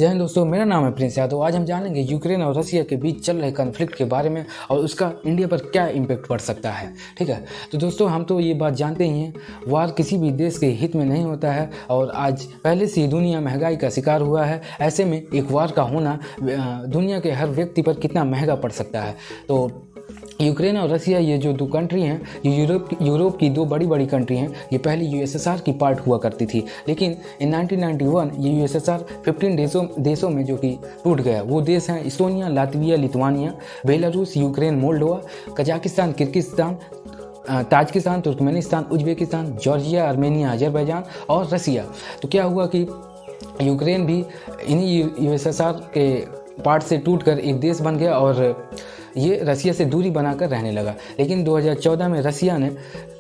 जय हिंद दोस्तों, मेरा नाम है प्रिंस यादव। आज हम जानेंगे यूक्रेन और रसिया के बीच चल रहे कॉन्फ्लिक्ट के बारे में और उसका इंडिया पर क्या इम्पैक्ट पड़ सकता है। ठीक है, तो दोस्तों हम तो ये बात जानते ही हैं, वार किसी भी देश के हित में नहीं होता है और आज पहले से ही दुनिया महंगाई का शिकार हुआ है। ऐसे में एक वार का होना दुनिया के हर व्यक्ति पर कितना महंगा पड़ सकता है। तो यूक्रेन और रसिया, ये जो दो कंट्री हैं, ये यूरोप की दो बड़ी कंट्री हैं। ये पहले यूएसएसआर की पार्ट हुआ करती थी, लेकिन इन 1991 ये यूएसएसआर 15 देशों में जो कि टूट गया। वो देश हैं Estonia, Latvia, Lithuania, Belarus, Ukraine, Moldova, Kazakhstan, Kyrgyzstan, Tajikistan, Turkmenistan, Uzbekistan, Georgia, Armenia, Azerbaijan और रसिया। तो क्या हुआ कि यूक्रेन भी इन्हीं यूएसएसआर के पार्ट से टूटकर एक देश बन गया और ये रसिया से दूरी बनाकर रहने लगा। लेकिन 2014 में रसिया ने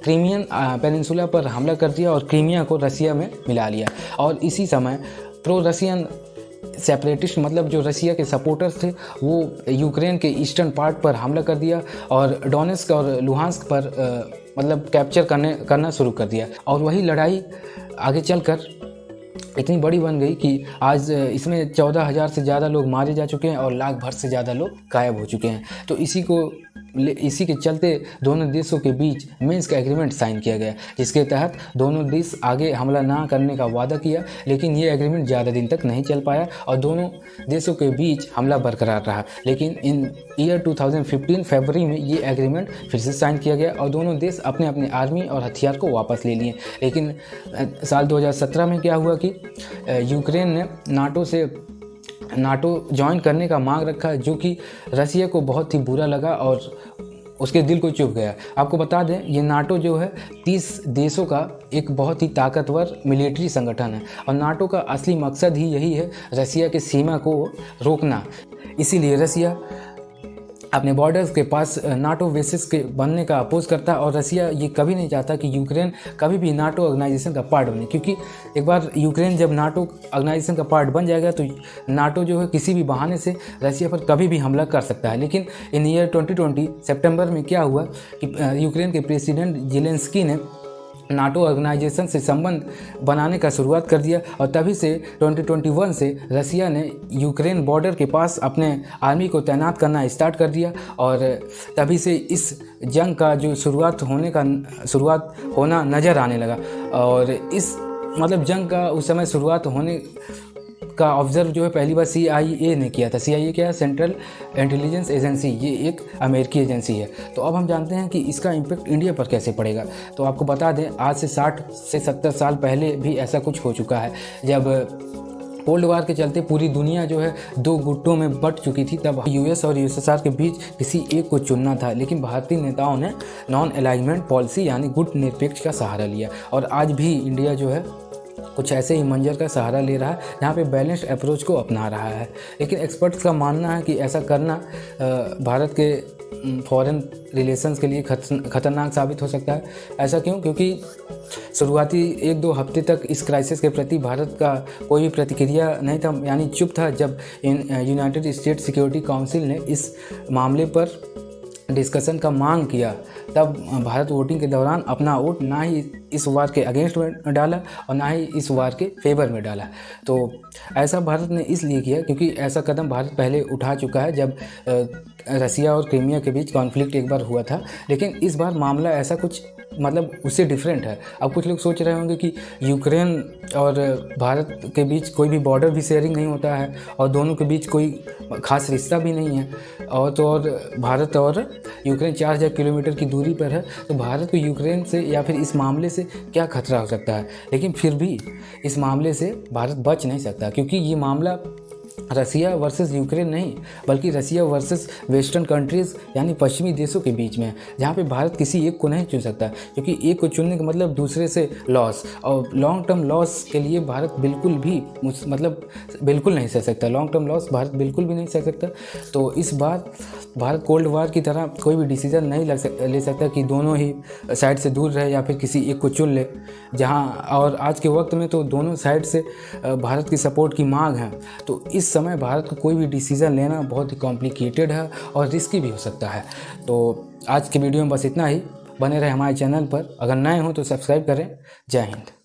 क्रीमियन पेनिनसुला पर हमला कर दिया और क्रीमिया को रसिया में मिला लिया। और इसी समय प्रो रसियन सेपरेटिस्ट, मतलब जो रसिया के सपोर्टर्स थे, वो यूक्रेन के ईस्टर्न पार्ट पर हमला कर दिया और डोनेस्क और लुहांस्क पर मतलब कैप्चर करना शुरू कर दिया। और वही लड़ाई आगे चलकर इतनी बड़ी बन गई कि आज इसमें 14,000 से ज़्यादा लोग मारे जा चुके हैं और लाख भर से ज़्यादा लोग गायब हो चुके हैं। तो इसी के चलते दोनों देशों के बीच मिन्स्क एग्रीमेंट साइन किया गया, जिसके तहत दोनों देश आगे हमला ना करने का वादा किया। लेकिन ये एग्रीमेंट ज़्यादा दिन तक नहीं चल पाया और दोनों देशों के बीच हमला बरकरार रहा। लेकिन इन ईयर 2015 फरवरी में ये एग्रीमेंट फिर से साइन किया गया और दोनों देश अपने अपने आर्मी और हथियार को वापस ले लिए। लेकिन साल 2017 में क्या हुआ कि यूक्रेन ने नाटो ज्वाइन करने का मांग रखा, जो कि रसिया को बहुत ही बुरा लगा और उसके दिल को चुभ गया। आपको बता दें, ये नाटो जो है 30 देशों का एक बहुत ही ताकतवर मिलिट्री संगठन है और नाटो का असली मकसद ही यही है, रसिया के सीमा को रोकना। इसीलिए रसिया अपने बॉर्डर्स के पास नाटो बेसिस के बनने का अपोज करता है और रसिया ये कभी नहीं चाहता कि यूक्रेन कभी भी नाटो ऑर्गेनाइजेशन का पार्ट बने, क्योंकि एक बार यूक्रेन जब नाटो ऑर्गेनाइजेशन का पार्ट बन जाएगा तो नाटो जो है किसी भी बहाने से रसिया पर कभी भी हमला कर सकता है। लेकिन इन ईयर 2020 सितंबर में क्या हुआ कि यूक्रेन के प्रेसिडेंट जेलेंस्की ने नाटो ऑर्गेनाइजेशन से संबंध बनाने का शुरुआत कर दिया और तभी से 2021 से रसिया ने यूक्रेन बॉर्डर के पास अपने आर्मी को तैनात करना स्टार्ट कर दिया। और तभी से इस जंग का जो शुरुआत होना नज़र आने लगा। और इस मतलब जंग का उस समय शुरुआत होने का ऑब्जर्व जो है पहली बार CIA ने किया था। CIA क्या है? Central intelligence agency. ये एक अमेरिकी एजेंसी है। तो अब हम जानते हैं कि इसका इम्पैक्ट इंडिया पर कैसे पड़ेगा। तो आपको बता दें, आज से 60 से 70 साल पहले भी ऐसा कुछ हो चुका है। जब कोल्ड वार के चलते पूरी दुनिया जो है दो गुटों में बट चुकी थी, तब US और USSR के बीच किसी एक को चुनना था। लेकिन भारतीय नेताओं ने नॉन अलाइनमेंट पॉलिसी यानी गुट निरपेक्ष का सहारा लिया और आज भी इंडिया जो है कुछ ऐसे ही मंजर का सहारा ले रहा है, जहाँ पे बैलेंस्ड अप्रोच को अपना रहा है। लेकिन एक्सपर्ट्स का मानना है कि ऐसा करना भारत के फॉरेन रिलेशंस के लिए खतरनाक साबित हो सकता है। ऐसा क्यों? क्योंकि शुरुआती 1-2 हफ्ते तक इस क्राइसिस के प्रति भारत का कोई भी प्रतिक्रिया नहीं था, यानी चुप था। जब यूनाइटेड स्टेट सिक्योरिटी काउंसिल ने इस मामले पर डिस्कशन का मांग किया, तब भारत वोटिंग के दौरान अपना वोट ना ही इस वार के अगेंस्ट में डाला और ना ही इस वार के फेवर में डाला। तो ऐसा भारत ने इसलिए किया क्योंकि ऐसा कदम भारत पहले उठा चुका है, जब रसिया और क्रीमिया के बीच कॉन्फ्लिक्ट एक बार हुआ था। लेकिन इस बार मामला ऐसा कुछ मतलब उससे डिफरेंट है। अब कुछ लोग सोच रहे होंगे कि यूक्रेन और भारत के बीच कोई भी बॉर्डर भी शेयरिंग नहीं होता है और दोनों के बीच कोई खास रिश्ता भी नहीं है, और भारत और यूक्रेन 4000 किलोमीटर की दूरी पर है। तो भारत को यूक्रेन से या फिर इस मामले से क्या खतरा हो सकता है? लेकिन फिर भी इस मामले से भारत बच नहीं सकता, क्योंकि ये मामला रसिया वर्सेस यूक्रेन नहीं, बल्कि रसिया वर्सेस वेस्टर्न कंट्रीज़ यानी पश्चिमी देशों के बीच में है, जहाँ पे भारत किसी एक को नहीं चुन सकता, क्योंकि एक को चुनने का मतलब दूसरे से लॉस, और लॉन्ग टर्म लॉस के लिए भारत बिल्कुल नहीं सह सकता। लॉन्ग टर्म लॉस भारत बिल्कुल भी नहीं सह सकता। तो इस बार भारत कोल्ड वार की तरह कोई भी डिसीजन नहीं ले सकता कि दोनों ही साइड से दूर रहे या फिर किसी एक को चुन ले, जहाँ और आज के वक्त में तो दोनों साइड से भारत की सपोर्ट की मांग है। तो इस समय भारत को कोई भी डिसीज़न लेना बहुत ही कॉम्प्लिकेटेड है और रिस्की भी हो सकता है। तो आज के वीडियो में बस इतना ही। बने रहे हमारे चैनल पर। अगर नए हो तो सब्सक्राइब करें। जय हिंद।